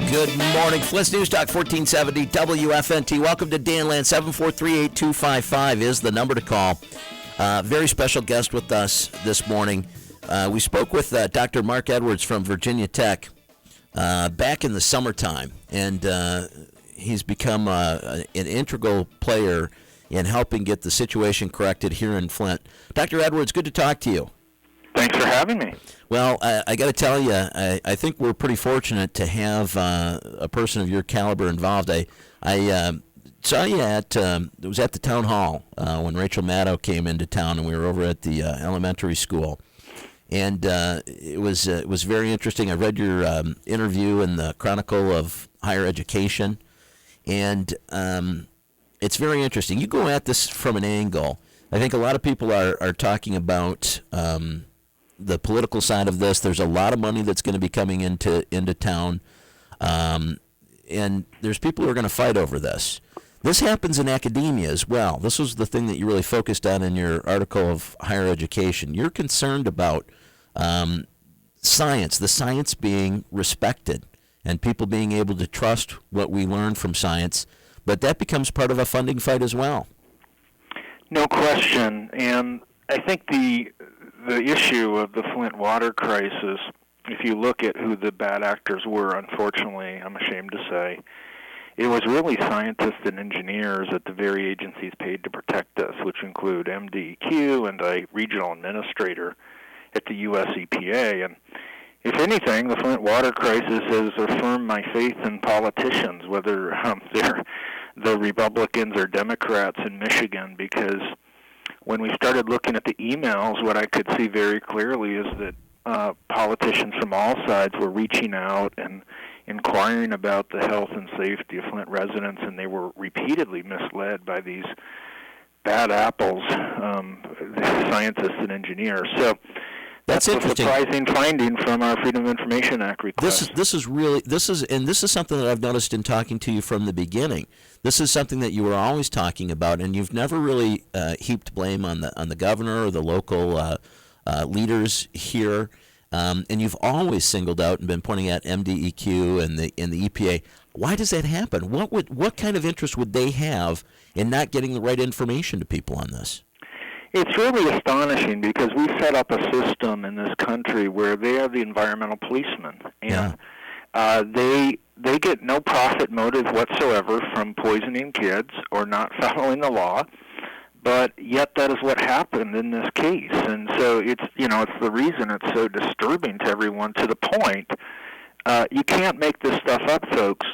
Good morning. Flint's News Talk 1470 WFNT. Welcome to Danland. 7438255 is the number to call. Very special guest with us this morning. We spoke with Dr. Marc Edwards from Virginia Tech back in the summertime, and he's become an integral player in helping get the situation corrected here in Flint. Dr. Edwards, good to talk to you. Thanks for having me. Well, I got to tell you, I think we're pretty fortunate to have a person of your caliber involved. I saw you it was at the town hall when Rachel Maddow came into town, and we were over at the elementary school. And it was very interesting. I read your interview in the Chronicle of Higher Education, and it's very interesting. You go at this from an angle. I think a lot of people are talking about the political side of this. There's a lot of money that's going to be coming into town, and there's people who are going to fight over this. This happens in academia as well. This was the thing that you really focused on in your article of higher education. You're concerned about science, the science being respected, and people being able to trust what we learn from science, but that becomes part of a funding fight as well. No question, and I think the issue of the Flint water crisis, if you look at who the bad actors were, unfortunately, I'm ashamed to say, it was really scientists and engineers at the very agencies paid to protect us, which include MDEQ and a regional administrator at the U.S. EPA. And if anything, the Flint water crisis has affirmed my faith in politicians, whether they're the Republicans or Democrats in Michigan, because when we started looking at the emails, what I could see very clearly is that politicians from all sides were reaching out and inquiring about the health and safety of Flint residents, and they were repeatedly misled by these bad apples, scientists and engineers. So that's a surprising finding from our Freedom of Information Act request. This is something that I've noticed in talking to you from the beginning. This is something that you were always talking about, and you've never really heaped blame on the governor or the local leaders here, and you've always singled out and been pointing at MDEQ and the EPA. Why does that happen? What kind of interest would they have in not getting the right information to people on this? It's really astonishing because we set up a system in this country where they are the environmental policemen, and they get no profit motive whatsoever from poisoning kids or not following the law, but yet that is what happened in this case. And so it's the reason it's so disturbing to everyone, to the point you can't make this stuff up, folks.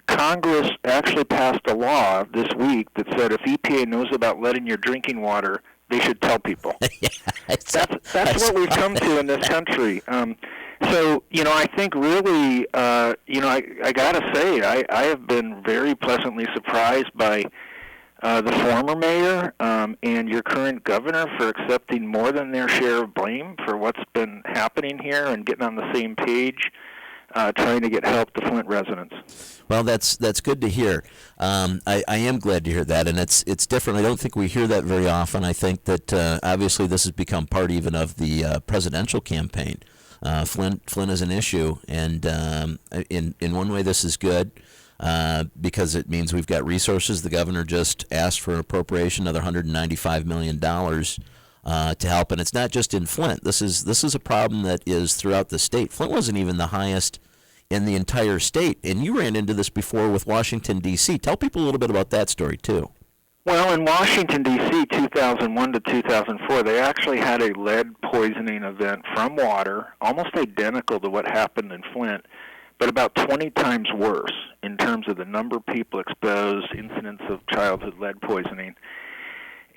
Congress actually passed a law this week that said if EPA knows about lead in your drinking water, they should tell people. That's what we've come to in this country. So, I think really, I got to say, I have been very pleasantly surprised by the former mayor and your current governor for accepting more than their share of blame for what's been happening here and getting on the same page, trying to get help to Flint residents. Well, that's good to hear. I am glad to hear that, and it's different. I don't think we hear that very often. I think that obviously this has become part even of the presidential campaign. Flint is an issue, and in one way this is good because it means we've got resources. The governor just asked for an appropriation, another $195 million to help, and it's not just in Flint. This is a problem that is throughout the state. Flint wasn't even the highest in the entire state, and you ran into this before with Washington, D.C. Tell people a little bit about that story, too. Well, in Washington, D.C., 2001 to 2004, they actually had a lead poisoning event from water, almost identical to what happened in Flint, but about 20 times worse in terms of the number of people exposed, incidents of childhood lead poisoning.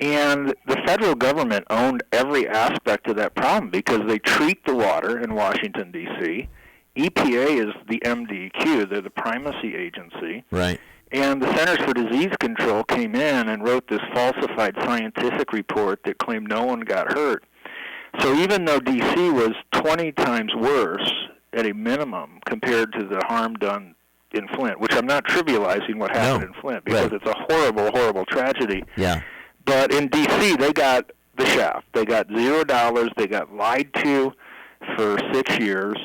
And the federal government owned every aspect of that problem because they treat the water in Washington, D.C., EPA is the MDEQ, they're the primacy agency. Right. And the Centers for Disease Control came in and wrote this falsified scientific report that claimed no one got hurt. So even though D.C. was 20 times worse at a minimum compared to the harm done in Flint, which I'm not trivializing what happened in Flint because it's a horrible, horrible tragedy. Yeah. But in D.C., they got the shaft. They got $0. They got lied to for 6 years.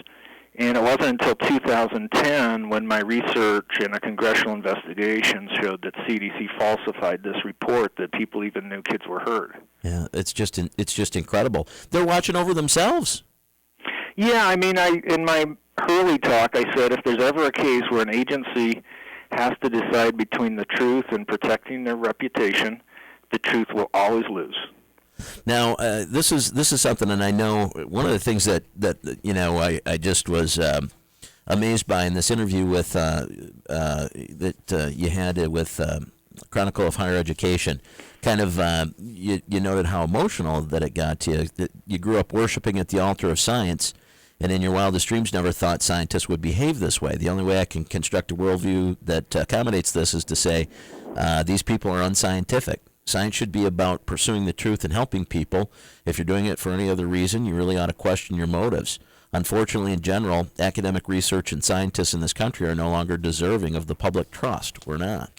And it wasn't until 2010 when my research and a congressional investigation showed that CDC falsified this report that people even knew kids were hurt. Yeah, it's just incredible. They're watching over themselves. Yeah, I mean, in my early talk, I said if there's ever a case where an agency has to decide between the truth and protecting their reputation, the truth will always lose. Now, this is something, and I know one of the things that I just was amazed by in this interview with that you had with Chronicle of Higher Education. Kind of, you noted how emotional that it got to you. That you grew up worshiping at the altar of science, and in your wildest dreams never thought scientists would behave this way. The only way I can construct a worldview that accommodates this is to say these people are unscientific. Science should be about pursuing the truth and helping people. If you're doing it for any other reason, you really ought to question your motives. Unfortunately, in general, academic research and scientists in this country are no longer deserving of the public trust. We're not.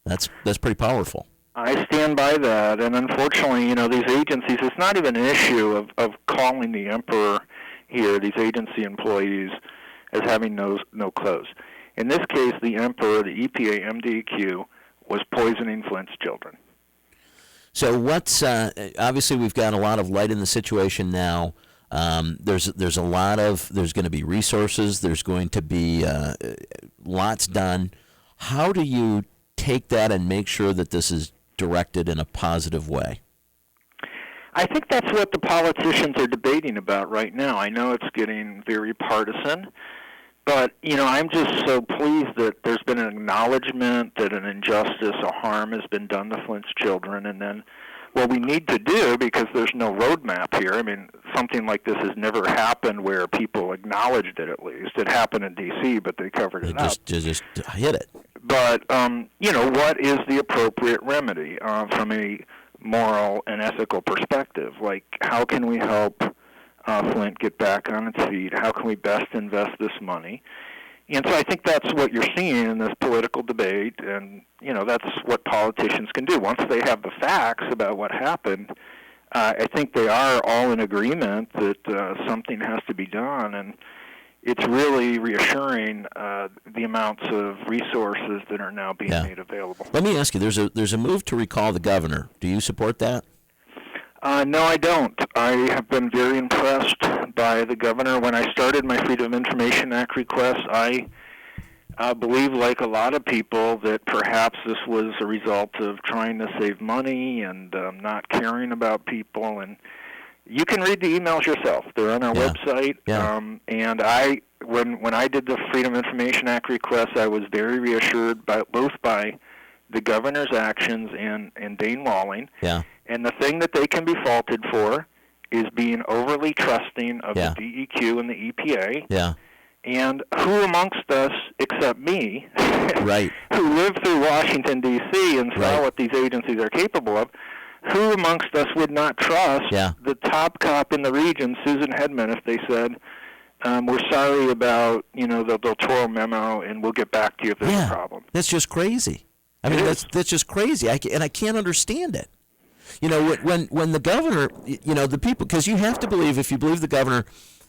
That's pretty powerful. I stand by that, and unfortunately, these agencies, it's not even an issue of calling the emperor here, these agency employees, as having no clothes. In this case, the emperor, the EPA, MDEQ, was poisoning Flint's children. So what's, obviously we've got a lot of light in the situation now. There's going to be resources, there's going to be lots done. How do you take that and make sure that this is directed in a positive way? I think that's what the politicians are debating about right now. I know it's getting very partisan, but I'm just so pleased that there's been an acknowledgement that an injustice, a harm has been done to Flint's children, and then what we need to do, because there's no roadmap here, I mean, something like this has never happened where people acknowledged it at least. It happened in D.C., but they covered it up. Just hit it. But, what is the appropriate remedy from a moral and ethical perspective? Like, how can we help Flint get back on its feet? How can we best invest this money? And so I think that's what you're seeing in this political debate, and, that's what politicians can do. Once they have the facts about what happened, I think they are all in agreement that something has to be done, and it's really reassuring the amounts of resources that are now being made available. Let me ask you, there's a move to recall the governor. Do you support that? No, I don't. I have been very impressed by the governor. When I started my Freedom of Information Act request, I believe, like a lot of people, that perhaps this was a result of trying to save money and not caring about people. And you can read the emails yourself. They're on our website. Yeah. And when I did the Freedom of Information Act request, I was very reassured both by the governor's actions and Dane Walling. Yeah. And the thing that they can be faulted for is being overly trusting of the DEQ and the EPA. Yeah. And who amongst us, except me, right, who lived through Washington, D.C. and saw what these agencies are capable of, who amongst us would not trust the top cop in the region, Susan Hedman, if they said, we're sorry about, the Del Toro memo, and we'll get back to you if there's a problem. That's just crazy. I mean, that's just crazy. I can't understand it. When the governor, the people, because you have to believe, if you believe the governor,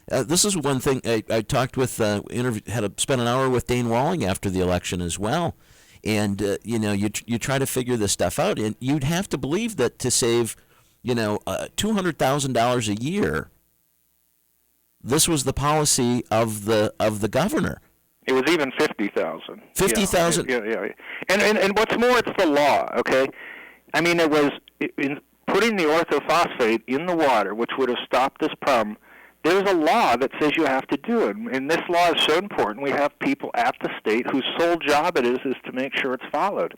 this is one thing I talked with, spent an hour with Dane Walling after the election as well. And, you try to figure this stuff out, and you'd have to believe that to save, $200,000 a year, this was the policy of the governor. It was even 50,000. 50,000. Yeah. And what's more, it's the law. Okay, I mean, it was in putting the orthophosphate in the water, which would have stopped this problem. There's a law that says you have to do it, and this law is so important. We have people at the state whose sole job it is to make sure it's followed.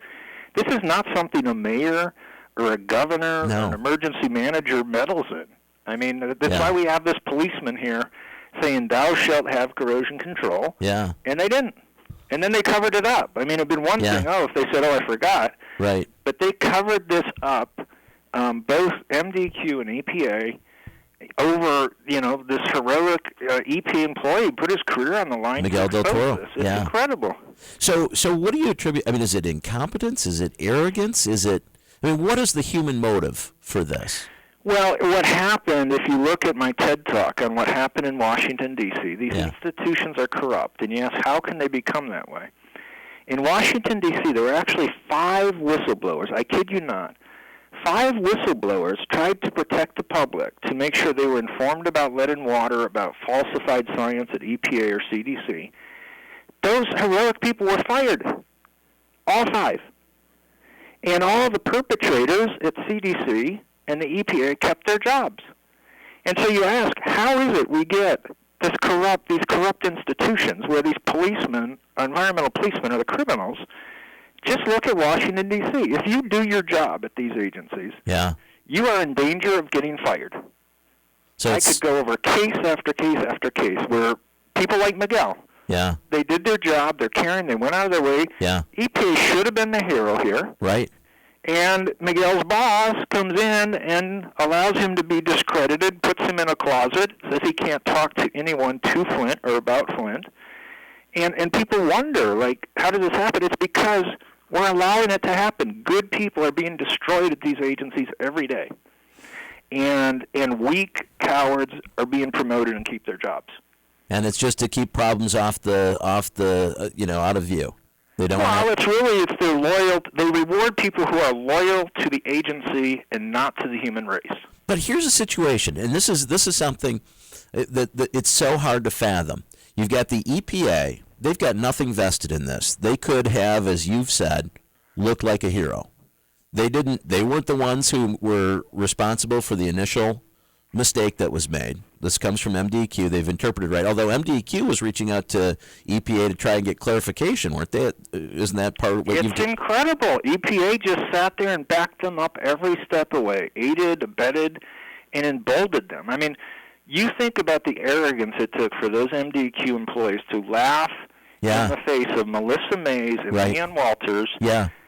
This is not something a mayor or a governor or an emergency manager meddles in. I mean, that's why we have this policeman here saying, "Thou shalt have corrosion control." Yeah. And they didn't. And then they covered it up. I mean, it would have been one thing, if they said, "Oh, I forgot." Right. But they covered this up, both MDQ and EPA, over, this heroic EP employee put his career on the line. Miguel Del Toro. It's incredible. So what do you attribute? I mean, is it incompetence? Is it arrogance? What is the human motive for this? Well, what happened, if you look at my TED Talk on what happened in Washington, D.C., these institutions are corrupt, and you ask, how can they become that way? In Washington, D.C., there were actually 5 whistleblowers. I kid you not. 5 whistleblowers tried to protect the public, to make sure they were informed about lead in water, about falsified science at EPA or CDC. Those heroic people were fired. All 5. And all the perpetrators at CDC and the EPA kept their jobs. And so you ask, how is it we get these corrupt institutions where these policemen, environmental policemen, are the criminals? Just look at Washington, D.C. If you do your job at these agencies, you are in danger of getting fired. So I could go over case after case after case where people like Miguel, they did their job, they're caring, they went out of their way. EPA should have been the hero here. Right. And Miguel's boss comes in and allows him to be discredited, puts him in a closet, says he can't talk to anyone to Flint or about Flint. And people wonder, like, how does this happen? It's because we're allowing it to happen. Good people are being destroyed at these agencies every day. And weak cowards are being promoted and keep their jobs. And it's just to keep problems out of view. They don't. Well, it's they're loyal. They reward people who are loyal to the agency and not to the human race. But here's a situation, and this is something that it's so hard to fathom. You've got the EPA. They've got nothing vested in this. They could have, as you've said, looked like a hero. They didn't. They weren't the ones who were responsible for the initial mistake that was made. This comes from MDEQ. They've interpreted right. Although MDEQ was reaching out to EPA to try and get clarification, weren't they? Isn't that part of what you've done? It's incredible. EPA just sat there and backed them up every step away, aided, abetted, and emboldened them. I mean, you think about the arrogance it took for those MDEQ employees to laugh in the face of Melissa Mays and Leanne Walters,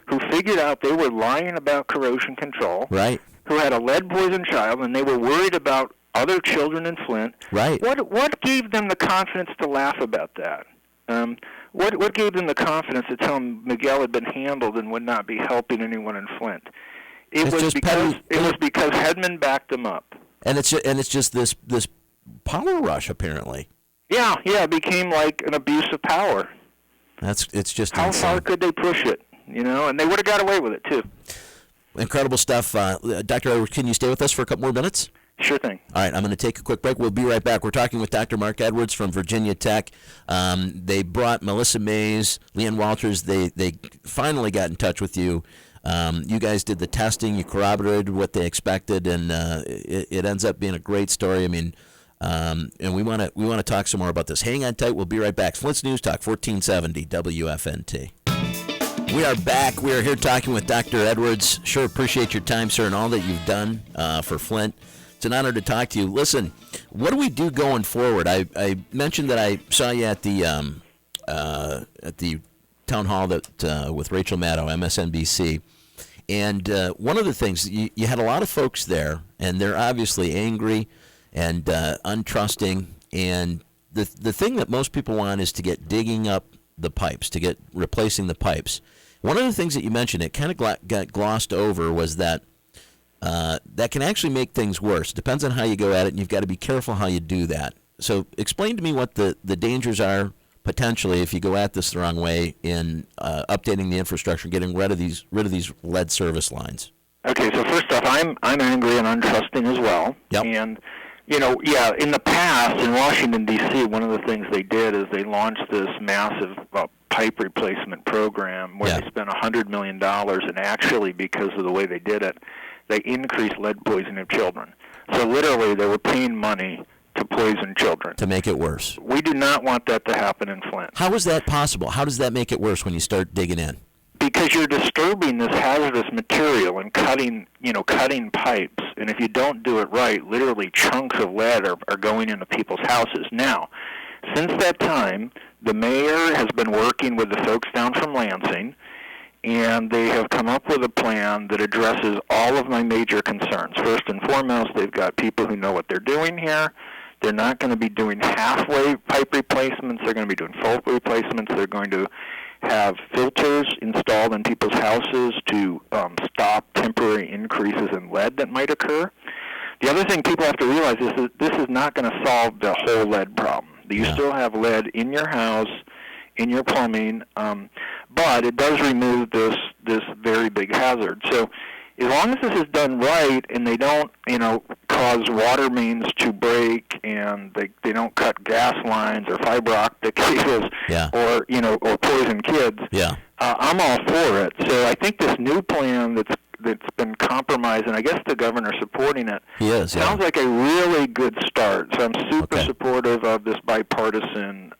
who figured out they were lying about corrosion control, who had a lead-poisoned child, and they were worried about other children in Flint. Right. What gave them the confidence to laugh about that? What gave them the confidence to tell them Miguel had been handled and would not be helping anyone in Flint? It was because Hedman backed them up. And it's just this power rush apparently. Yeah, it became like an abuse of power. It's just how insane. far could they push it? And they would have got away with it too. Incredible stuff. Dr. Edwards, can you stay with us for a couple more minutes? Sure thing. All right, I'm going to take a quick break. We'll be right back. We're talking with Dr. Marc Edwards from Virginia Tech. They brought Melissa Mays, Leanne Walters. They finally got in touch with you. You guys did the testing. You corroborated what they expected, and it ends up being a great story. I mean, and we want to talk some more about this. Hang on tight. We'll be right back. Flint's News Talk, 1470 WFNT. We are back. We are here talking with Dr. Edwards. Sure appreciate your time, sir, and all that you've done for Flint. It's an honor to talk to you. Listen, what do we do going forward? I mentioned that I saw you at the town hall that with Rachel Maddow, MSNBC, and one of the things you had a lot of folks there, and they're obviously angry and untrusting. And the thing that most people want is to get digging up the pipes, to get replacing the pipes. One of the things that you mentioned, it kind of got glossed over, was that that can actually make things worse. It depends on how you go at it, and you've got to be careful how you do that. So explain to me what the dangers are potentially if you go at this the wrong way in updating the infrastructure, getting rid of these lead service lines. Okay, so first off, I'm angry and untrusting as well. Yep. And in the past in Washington D.C., one of the things they did is they launched this massive pipe replacement program where they spent $100 million, and actually because of the way they did it, they increased lead poisoning of children. So literally, they were paying money to poison children. To make it worse. We do not want that to happen in Flint. How is that possible? How does that make it worse when you start digging in? Because you're disturbing this hazardous material and cutting pipes. And if you don't do it right, literally chunks of lead are going into people's houses. Now, since that time, the mayor has been working with the folks down from Lansing, and they have come up with a plan that addresses all of my major concerns. First and foremost, they've got people who know what they're doing here. They're not going to be doing halfway pipe replacements. They're going to be doing full replacements. They're going to have filters installed in people's houses to stop temporary increases in lead that might occur. The other thing people have to realize is that this is not going to solve the whole lead problem. You still have lead in your house, in your plumbing, but it does remove this very big hazard. So as long as this is done right and they don't, cause water mains to break and they don't cut gas lines or fiber optic cables or poison kids, I'm all for it. So I think this new plan that's been compromised, and I guess the governor's supporting it. He is, sounds like a really good start. So I'm super supportive of this bipartisan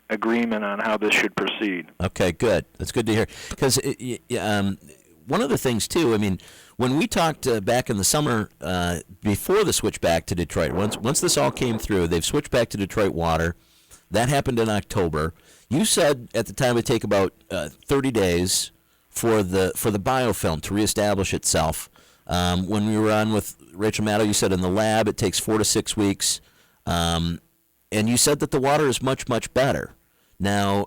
agreement on how this should proceed. Okay, good. That's good to hear. Because one of the things, too, I mean, when we talked back in the summer before the switch back to Detroit, once this all came through, they've switched back to Detroit Water. That happened in October. You said at the time it would take about 30 days for the biofilm to reestablish itself. When we were on with Rachel Maddow, you said in the lab it takes 4 to 6 weeks. And you said that the water is much, much better. Now,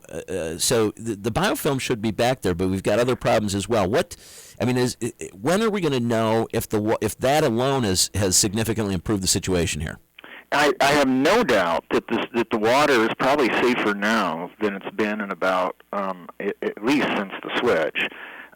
so the biofilm should be back there, but we've got other problems as well. When are we going to know if that alone has significantly improved the situation here? I have no doubt that the water is probably safer now than it's been in about at least since the switch.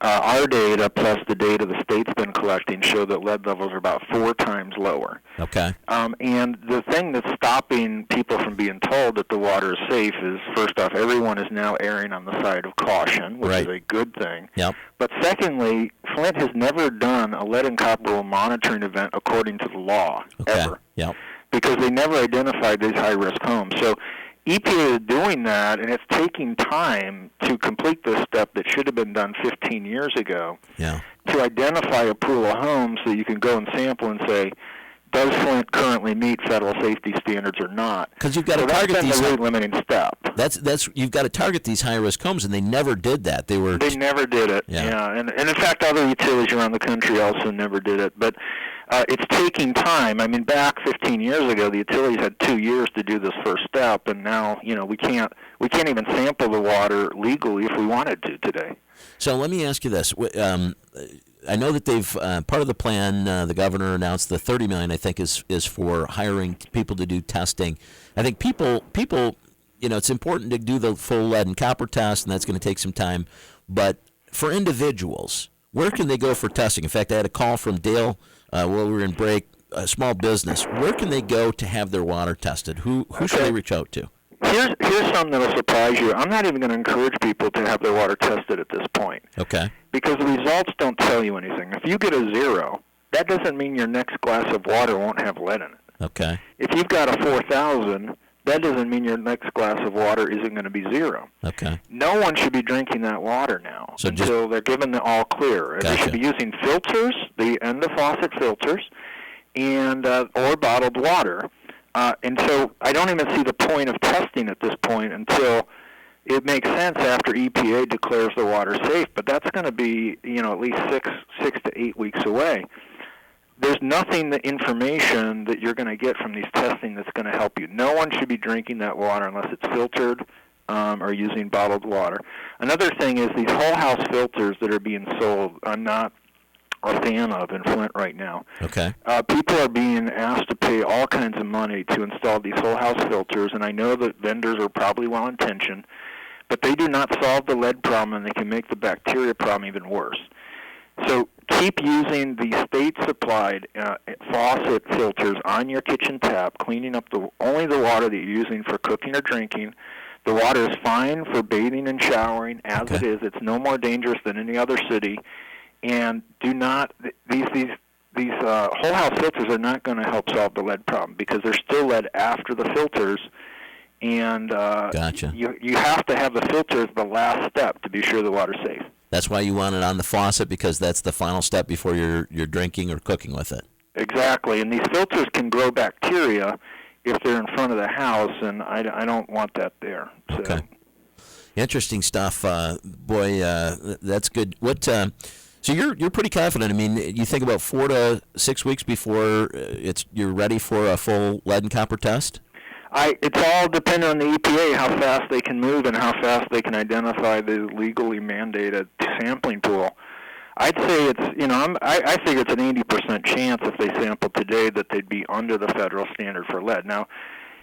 Our data plus the data the state's been collecting show that lead levels are about 4 times lower. Okay. And the thing that's stopping people from being told that the water is safe is, first off, everyone is now erring on the side of caution, which is a good thing. Yep. But secondly, Flint has never done a lead and copper monitoring event according to the law, ever. Yep. Because they never identified these high-risk homes. So EPA is doing that, and it's taking time to complete this step that should have been done 15 years ago to identify a pool of homes so you can go and sample and say, does Flint currently meet federal safety standards or not? Because you've got to target these. That's the rate-limiting step. That's you've got to target these high-risk homes, and they never did that. They never did it. Yeah. And in fact, other utilities around the country also never did it. But it's taking time. I mean, back 15 years ago, the utilities had 2 years to do this first step, and now we can't even sample the water legally if we wanted to today. So let me ask you this. I know that they've part of the plan. The governor announced the $30 million. I think is for hiring people to do testing. I think people. It's important to do the full lead and copper test, and that's going to take some time. But for individuals, where can they go for testing? In fact, I had a call from Dale while we were in break. A small business. Where can they go to have their water tested? Who should they reach out to? Here's something that will surprise you. I'm not even going to encourage people to have their water tested at this point. Okay. Because the results don't tell you anything. If you get a 0, that doesn't mean your next glass of water won't have lead in it. Okay. If you've got a 4,000, that doesn't mean your next glass of water isn't going to be 0. Okay. No one should be drinking that water now until they're given the all clear. Gotcha. They should be using filters, the end-of-faucet filters, and or bottled water. And so I don't even see the point of testing at this point until it makes sense after EPA declares the water safe. But that's going to be, at least six to 8 weeks away. There's nothing, the information that you're going to get from these testing that's going to help you. No one should be drinking that water unless it's filtered or using bottled water. Another thing is these whole house filters that are being sold, I'm not a fan of in Flint right now. Okay. People are being asked to pay all kinds of money to install these whole house filters, and I know that vendors are probably well-intentioned, but they do not solve the lead problem, and they can make the bacteria problem even worse. So keep using the state-supplied faucet filters on your kitchen tap, cleaning up only the water that you're using for cooking or drinking. The water is fine for bathing and showering as it is. It's no more dangerous than any other city. And do not these whole house filters are not going to help solve the lead problem because there's still lead after the filters, and Gotcha. You have to have the filters the last step to be sure the water's safe. That's why you want it on the faucet, because that's the final step before you're drinking or cooking with it. Exactly, and these filters can grow bacteria if they're in front of the house, and I don't want that there. So. Okay. Interesting stuff, boy. That's good. What? So you're pretty confident. I mean, you think about 4 to 6 weeks before you're ready for a full lead and copper test? It's all dependent on the EPA, how fast they can move and how fast they can identify the legally mandated sampling pool. I'd say it's, I think it's an 80% chance if they sampled today that they'd be under the federal standard for lead. Now,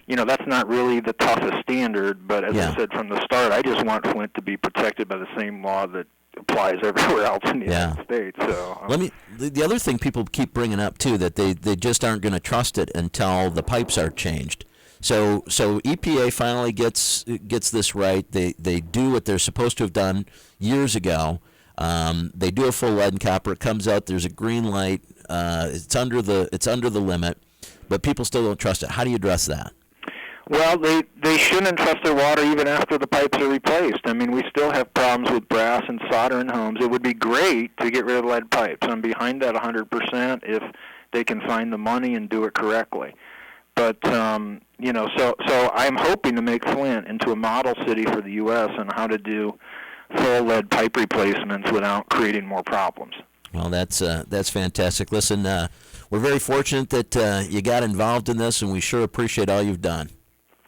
that's not really the toughest standard, but as I said from the start, I just want Flint to be protected by the same law that applies everywhere else in the United States. So the other thing people keep bringing up too, that they just aren't going to trust it until the pipes are changed. So EPA finally gets this right. They do what they're supposed to have done years ago. They do a full lead and copper. It comes out. There's a green light. It's under the limit, but people still don't trust it. How do you address that? Well, they shouldn't trust their water even after the pipes are replaced. I mean, we still have problems with brass and solder in homes. It would be great to get rid of lead pipes. I'm behind that 100% if they can find the money and do it correctly. But so I'm hoping to make Flint into a model city for the U.S. on how to do full lead pipe replacements without creating more problems. Well, that's fantastic. Listen, we're very fortunate that you got involved in this, and we sure appreciate all you've done.